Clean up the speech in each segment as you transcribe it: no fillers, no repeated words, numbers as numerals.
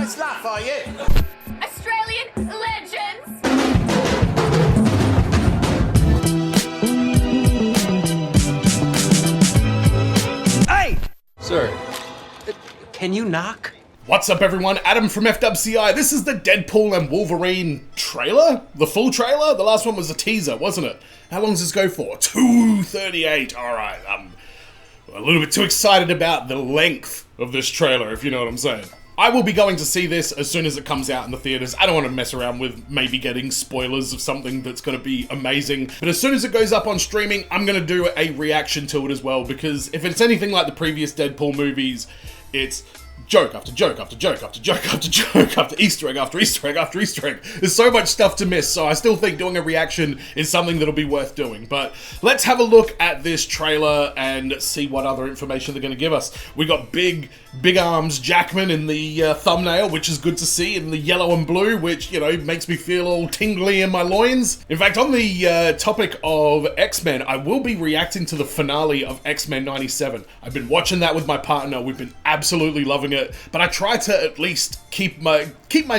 nice laugh, are you? Australian legends! Hey! Sir, can you knock? What's up everyone, Adam from FWCI. This is the Deadpool and Wolverine trailer? The full trailer? The last one was a teaser, wasn't it? How long does this go for? 2:38. Alright, I'm a little bit too excited about the length of this trailer, if you know what I'm saying. I will be going to see this as soon as it comes out in the theaters. I don't want to mess around with maybe getting spoilers of something that's going to be amazing. But as soon as it goes up on streaming, I'm going to do a reaction to it as well. Because if it's anything like the previous Deadpool movies, it's joke after joke after joke after joke after joke after Easter egg after Easter egg after Easter egg. There's so much stuff to miss, so I still think doing a reaction is something that'll be worth doing. But let's have a look at this trailer and see what other information they're going to give us. We got Big Arms Jackman in the thumbnail, which is good to see, in the yellow and blue, which, you know, makes me feel all tingly in my loins. In fact, on the topic of X-Men, I will be reacting to the finale of X-Men 97. I've been watching that with my partner. We've been absolutely loving it, but I try to at least keep my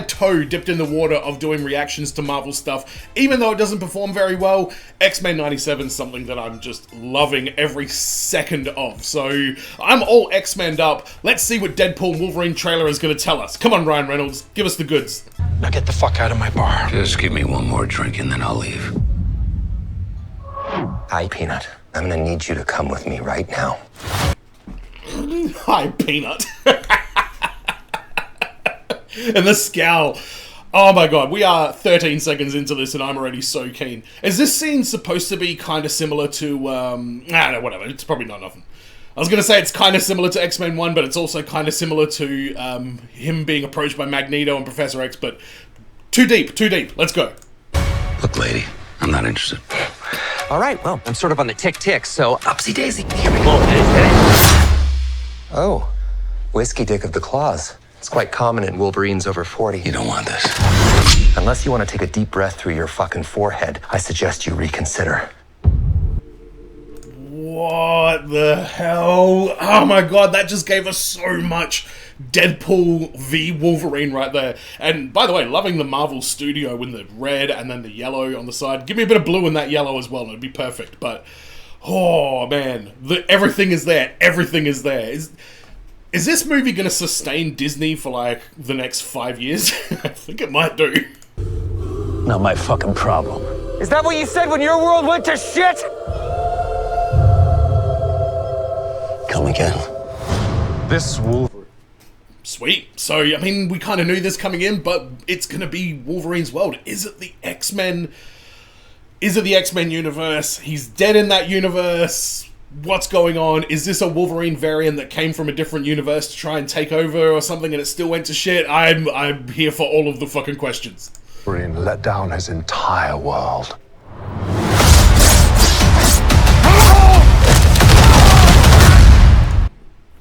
toe dipped in the water of doing reactions to Marvel stuff, even though it doesn't perform very well. X-Men 97 is something that I'm just loving every second of, so I'm all X-Men'd up. Let's see what Deadpool and Wolverine trailer is going to tell us. Come on, Ryan Reynolds, give us the goods. Now get the fuck out of my bar. Just give me one more drink and then I'll leave. Hi, Peanut. I'm gonna need you to come with me right now. Hi, Peanut. And the scowl. Oh my god, we are 13 seconds into this and I'm already so keen. Is this scene supposed to be kind of similar to, no, whatever, it's probably not nothing. I was going to say it's kind of similar to X-Men 1, but it's also kind of similar to him being approached by Magneto and Professor X, but too deep, let's go. Look, lady, I'm not interested. All right, well, I'm sort of on the tick-tick, so Upsy daisy, here we go. Oh, whiskey dick of the claws. It's quite common in Wolverines over 40. You don't want this. Unless you want to take a deep breath through your fucking forehead, I suggest you reconsider. What the hell? Oh my god, that just gave us so much Deadpool v Wolverine right there. And by the way, loving the Marvel studio in the red and then the yellow on the side. Give me a bit of blue in that yellow as well, and it'd be perfect. But, oh man, everything is there. Everything is there. Is this movie going to sustain Disney for like the next 5 years? I think it might do. Not my fucking problem. Is that what you said when your world went to shit? Come again. This Wolverine. Sweet. So, I mean, we kind of knew this coming in, but it's going to be Wolverine's world. Is it the X-Men? Is it the X-Men universe? He's dead in that universe. What's going on? Is this a Wolverine variant that came from a different universe to try and take over or something and it still went to shit? I'm here for all of the fucking questions. Wolverine let down his entire world.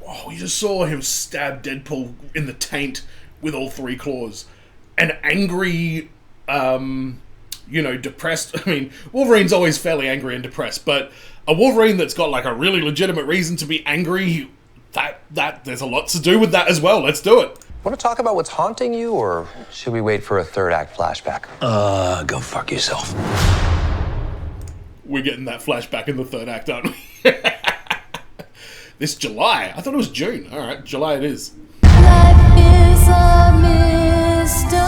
Oh, you just saw him stab Deadpool in the taint with all three claws. An angry, you know, depressed... I mean, Wolverine's always fairly angry and depressed, but a Wolverine that's got like a really legitimate reason to be angry, that there's a lot to do with that as well. Let's do it. Want to talk about what's haunting you, or should we wait for a third act flashback? Go fuck yourself. We're getting that flashback in the third act, aren't we? This July? I thought it was June. Alright, July it is. Life is a mystery.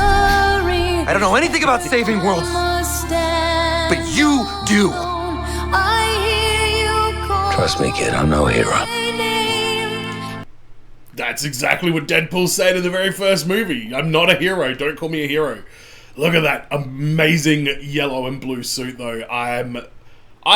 I don't know anything about saving worlds, but you do. Trust me, kid, I'm no hero. That's exactly what Deadpool said in the very first movie. I'm not a hero, don't call me a hero. Look at that amazing yellow and blue suit though. I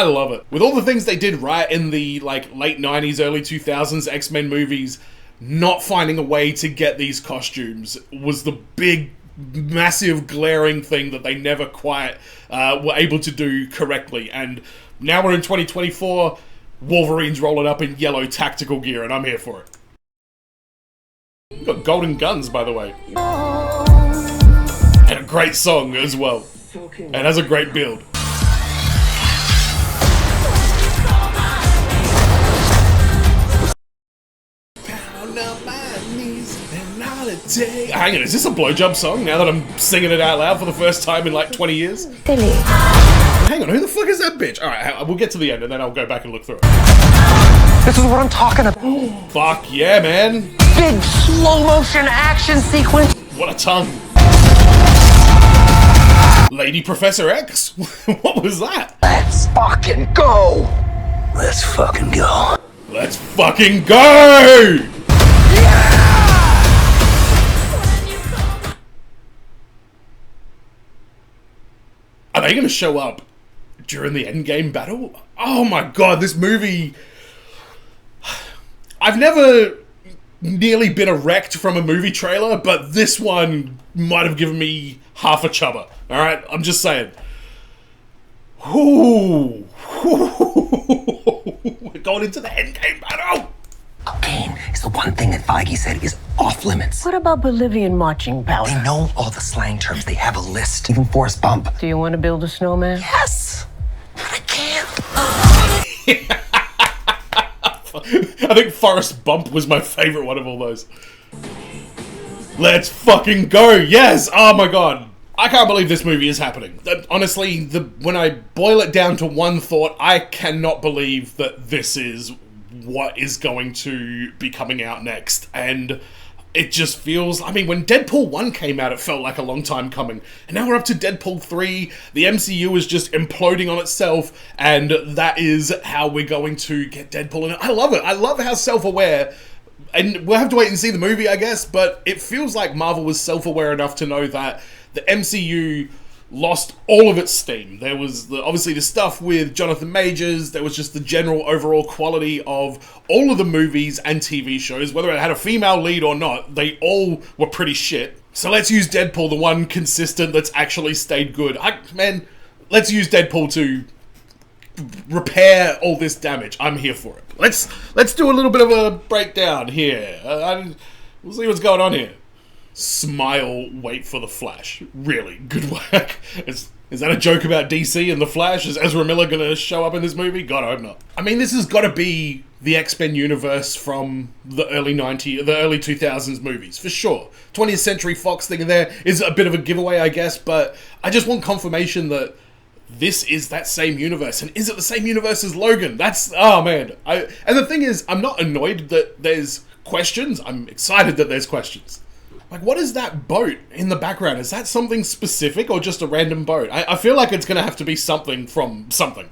love it. With all the things they did right in the like late 90s, early 2000s X-Men movies, not finding a way to get these costumes was the big, massive, glaring thing that they never quite were able to do correctly. And now we're in 2024, Wolverine's rolling up in yellow tactical gear, and I'm here for it. You've got golden guns, by the way. And a great song as well. And has a great build. Down on my knees and holiday. Hang on, is this a blowjob song now that I'm singing it out loud for the first time in like 20 years? Silly. Hang on, who the fuck is that bitch? Alright, we'll get to the end and then I'll go back and look through it. This is what I'm talking about. Fuck yeah, man. Big slow motion action sequence. What a tongue. Lady Professor X? What was that? Let's fucking go. Let's fucking go. Let's fucking go! Are they gonna show up during the endgame battle? Oh my god, this movie... I've never nearly been erect from a movie trailer, but this one might have given me half a chubber. Alright, I'm just saying. Ooh. We're going into the endgame battle! Cocaine is the one thing that Feige said is off limits. What about Bolivian marching powder? They know all the slang terms. They have a list. Even Forrest Bump. Do you want to build a snowman? Yes! But I can't. I think Forrest Bump was my favorite one of all those. Let's fucking go! Yes! Oh my god. I can't believe this movie is happening. Honestly, when I boil it down to one thought, I cannot believe that this is what is going to be coming out next. And it just feels... I mean, when Deadpool 1 came out, it felt like a long time coming. And now we're up to Deadpool 3. The MCU is just imploding on itself. And that is how we're going to get Deadpool. And I love it. I love how self-aware... And we'll have to wait and see the movie, I guess. But it feels like Marvel was self-aware enough to know that the MCU lost all of its steam. There was obviously the stuff with Jonathan Majors. There was just the general overall quality of all of the movies and TV shows. Whether it had a female lead or not, they all were pretty shit. So let's use Deadpool, the one consistent that's actually stayed good. Man, let's use Deadpool to repair all this damage. I'm here for it. Let's do a little bit of a breakdown here. We'll see what's going on here. Smile, wait for the Flash. Really, good work. Is that a joke about DC and the Flash? Is Ezra Miller gonna show up in this movie? God, I hope not. I mean, this has got to be the X-Men universe from the early 2000s movies, for sure. 20th Century Fox thing in there is a bit of a giveaway, I guess, but I just want confirmation that this is that same universe. And is it the same universe as Logan? That's... Oh, man. And the thing is, I'm not annoyed that there's questions. I'm excited that there's questions. Like, what is that boat in the background? Is that something specific or just a random boat? I feel like it's going to have to be something from something.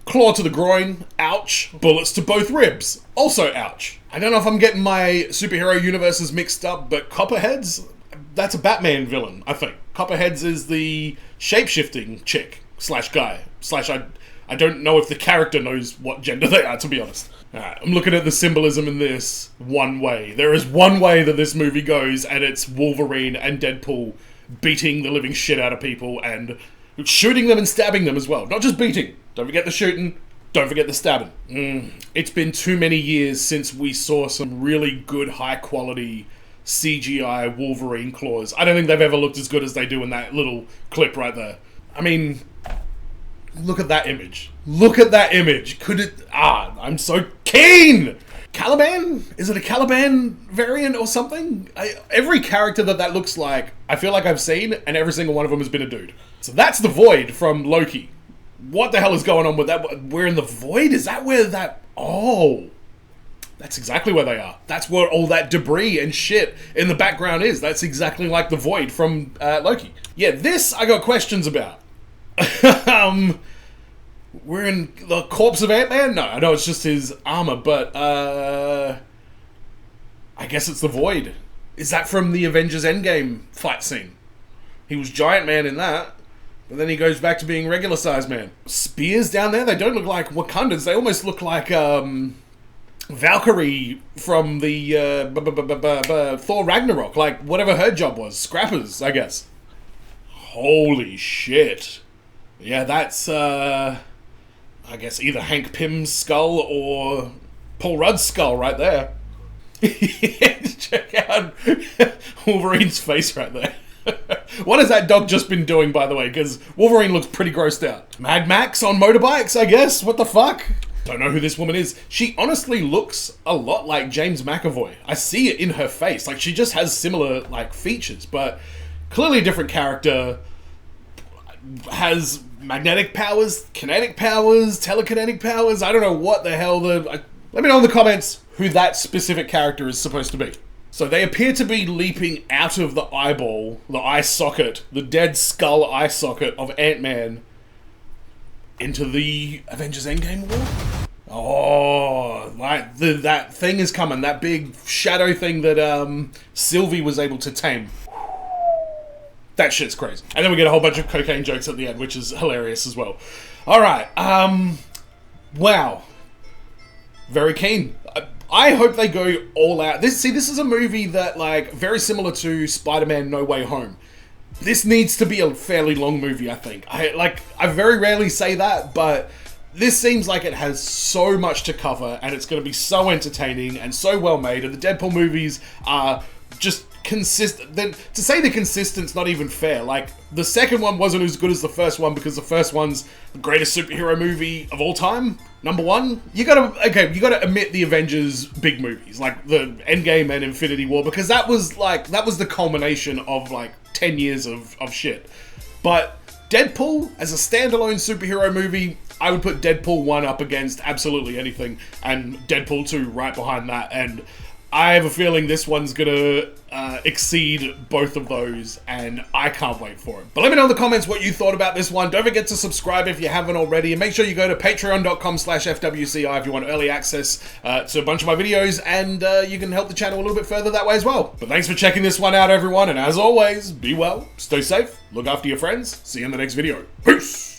Claw to the groin, ouch. Bullets to both ribs, also ouch. I don't know if I'm getting my superhero universes mixed up, but Copperheads, that's a Batman villain, I think. Copperheads is the shape-shifting chick slash guy slash I don't know if the character knows what gender they are, to be honest. Alright, I'm looking at the symbolism in this one way. There is one way that this movie goes, and it's Wolverine and Deadpool beating the living shit out of people and shooting them and stabbing them as well. Not just beating. Don't forget the shooting. Don't forget the stabbing. It's been too many years since we saw some really good, high-quality CGI Wolverine claws. I don't think they've ever looked as good as they do in that little clip right there. I mean... Look at that image. Look at that image. Could it... I'm so keen! Caliban? Is it a Caliban variant or something? Every character that looks like, I feel like I've seen, and every single one of them has been a dude. So that's the Void from Loki. What the hell is going on with that? We're in the Void? Is that where that... Oh. That's exactly where they are. That's where all that debris and shit in the background is. That's exactly like the Void from Loki. Yeah, this I got questions about. We're in the corpse of Ant-Man? No, I know it's just his armor, but I guess it's the Void. Is that from the Avengers Endgame fight scene? He was Giant Man in that, but then he goes back to being regular sized man. Spears down there, they don't look like Wakandans, they almost look like Valkyrie from the Thor Ragnarok, like whatever her job was. Scrappers, I guess. Holy shit. Yeah, that's, I guess either Hank Pym's skull or Paul Rudd's skull right there. Check out Wolverine's face right there. What has that dog just been doing, by the way? Because Wolverine looks pretty grossed out. Mad Max on motorbikes, I guess? What the fuck? Don't know who this woman is. She honestly looks a lot like James McAvoy. I see it in her face. Like, she just has similar, like, features, but clearly a different character. Has magnetic powers, kinetic powers, telekinetic powers. I don't know what the hell let me know in the comments who that specific character is supposed to be. So they appear to be leaping out of the eyeball, the eye socket, the dead skull eye socket of Ant-Man into the Avengers Endgame war. Oh, like that thing is coming. That big shadow thing that Sylvie was able to tame. That shit's crazy. And then we get a whole bunch of cocaine jokes at the end, which is hilarious as well. Alright, wow. Very keen. I hope they go all out. This is a movie that, like, very similar to Spider-Man No Way Home. This needs to be a fairly long movie, I think. I very rarely say that, but this seems like it has so much to cover, and it's going to be so entertaining and so well made, and the Deadpool movies are just consistent. To say they're consistent's not even fair. Like, the second one wasn't as good as the first one because the first one's the greatest superhero movie of all time. Number one, you gotta admit the Avengers big movies, like the Endgame and Infinity War, because that was the culmination of like 10 years of shit. But Deadpool as a standalone superhero movie, I would put Deadpool 1 up against absolutely anything, and Deadpool 2 right behind that, and I have a feeling this one's gonna exceed both of those, and I can't wait for it. But let me know in the comments what you thought about this one. Don't forget to subscribe if you haven't already, and make sure you go to patreon.com/FWCI if you want early access to a bunch of my videos, and you can help the channel a little bit further that way as well. But thanks for checking this one out, everyone, and as always, be well, stay safe, look after your friends, see you in the next video. Peace!